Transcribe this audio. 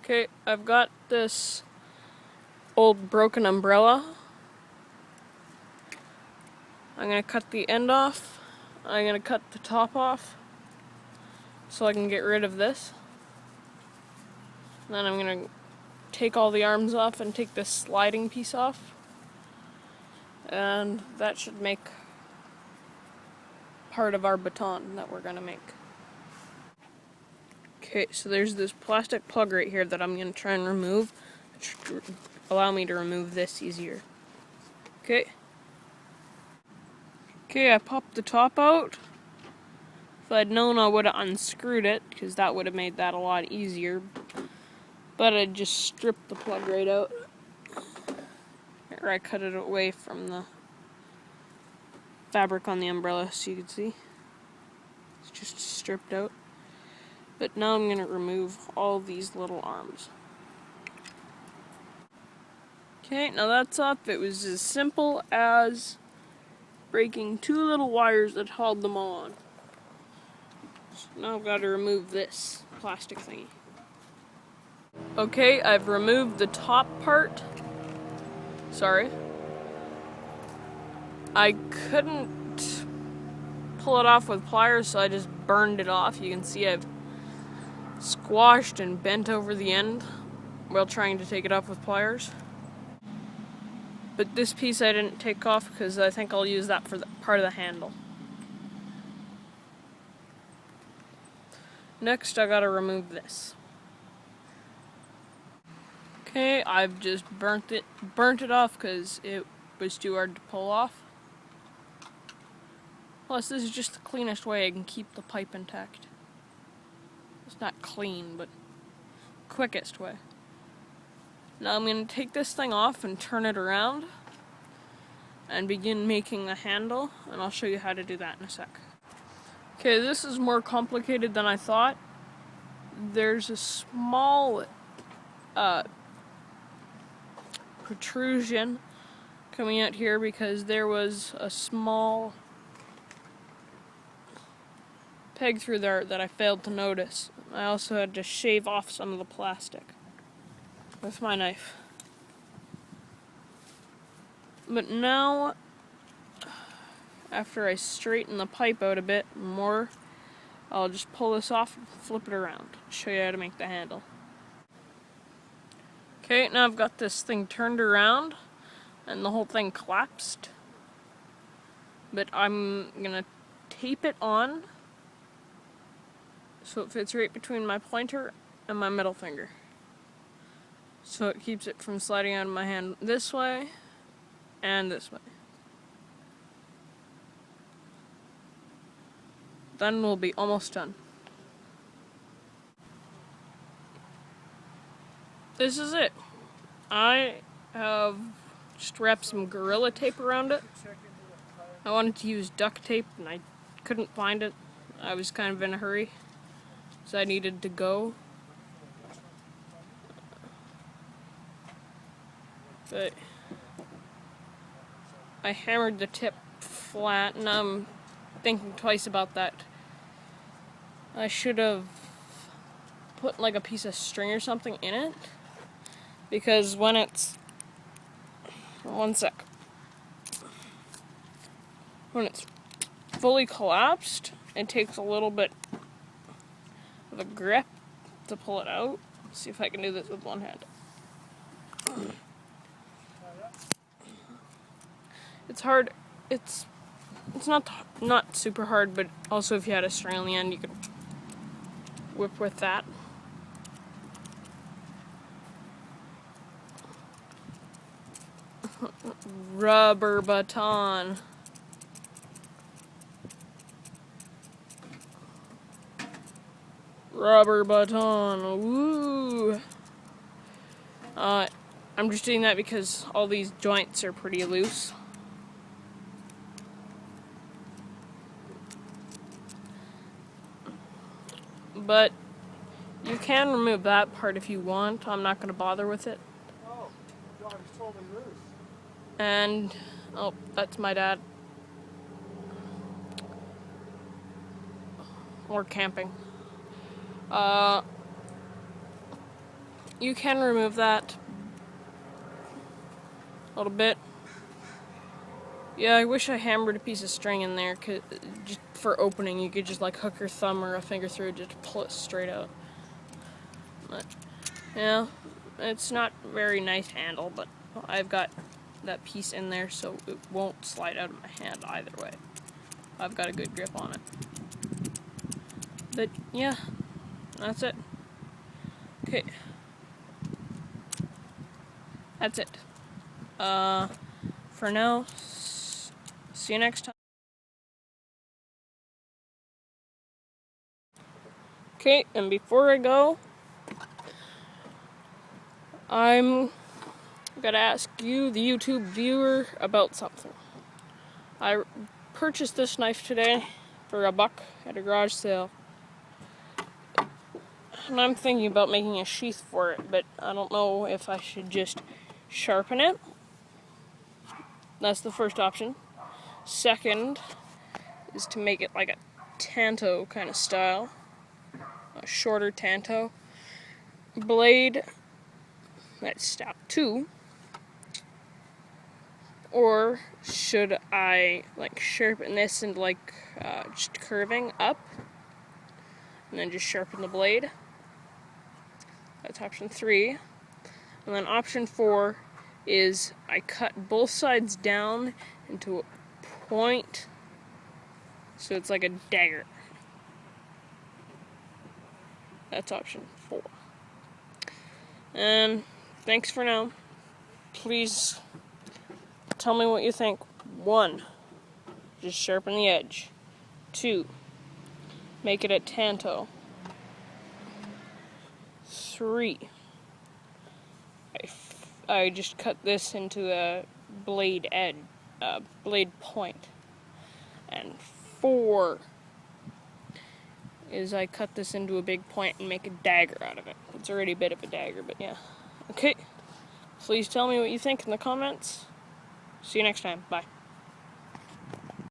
Okay, I've got this old broken umbrella. I'm gonna cut the end off. I'm gonna cut the top off so I can get rid of this. Then I'm gonna take all the arms off and take this sliding piece off. And that should make part of our baton that we're gonna make. Okay, so there's this plastic plug right here that I'm gonna try and remove. Allow me to remove this easier. Okay. Okay, I popped the top out. If I'd known, I would have unscrewed it, because that would have made that a lot easier. But I just stripped the plug right out. Or I cut it away from the fabric on the umbrella, so you can see. It's just stripped out. But now I'm going to remove all these little arms. Okay, now that's up. It was as simple as breaking two little wires that held them all on. So now I've got to remove this plastic thingy. Okay, I've removed the top part. Sorry. I couldn't pull it off with pliers, so I just burned it off. You can see I've squashed and bent over the end while trying to take it off with pliers. But this piece I didn't take off because I think I'll use that for the part of the handle. Next, I gotta remove this. Okay, I've just burnt it off because it was too hard to pull off. Plus, this is just the cleanest way I can keep the pipe intact. It's not clean, but quickest way. Now I'm going to take this thing off and turn it around and begin making the handle, and I'll show you how to do that in a sec. Okay, this is more complicated than I thought. There's a small protrusion coming out here because there was a small peg through there that I failed to notice. I also had to shave off some of the plastic with my knife. But now, after I straighten the pipe out a bit more, I'll just pull this off and flip it around. Show you how to make the handle. Okay, now I've got this thing turned around and the whole thing collapsed. But I'm gonna tape it on so it fits right between my pointer and my middle finger. So it keeps it from sliding out of my hand this way and this way. Then we'll be almost done. This is it. I have just wrapped some Gorilla Tape around it. I wanted to use duct tape and I couldn't find it. I was kind of in a hurry, so I needed to go. But I hammered the tip flat, and I'm thinking twice about that. I should have put like a piece of string or something in it, because when it's... One sec. When it's fully collapsed, it takes a little bit of a grip to pull it out. Let's see if I can do this with one hand. It's hard. It's not super hard, but also if you had a string on the end, you could whip with that. Rubber baton. Rubber baton. Woo! I'm just doing that because all these joints are pretty loose. But you can remove that part if you want. I'm not going to bother with it. Oh, God, he's totally loose. And, oh, that's my dad. Or camping. you can remove that a little bit. Yeah, I wish I hammered a piece of string in there, just for opening. You could just like hook your thumb or a finger through it, just pull it straight out. But yeah, it's not very nice handle, but I've got that piece in there so it won't slide out of my hand either way. I've got a good grip on it. But yeah, that's it. Okay. That's it. For now, see you next time. Okay, and before I go, I'm gonna ask you, the YouTube viewer, about something. I purchased this knife today for $1 at a garage sale. And I'm thinking about making a sheath for it, but I don't know if I should just sharpen it. That's the first option. Second is to make it like a tanto kind of style. A shorter tanto blade. That's step 2. Or should I like sharpen this and like just curving up and then just sharpen the blade? That's option 3. And then option 4 is I cut both sides down into a point so it's like a dagger. That's option 4. And thanks for now. Please tell me what you think. 1, just sharpen the edge. 2, make it a tanto. 3, I just cut this into a blade edge, blade point. And 4 is I cut this into a big point and make a dagger out of it. It's already a bit of a dagger, but yeah. Okay, please tell me what you think in the comments. See you next time. Bye.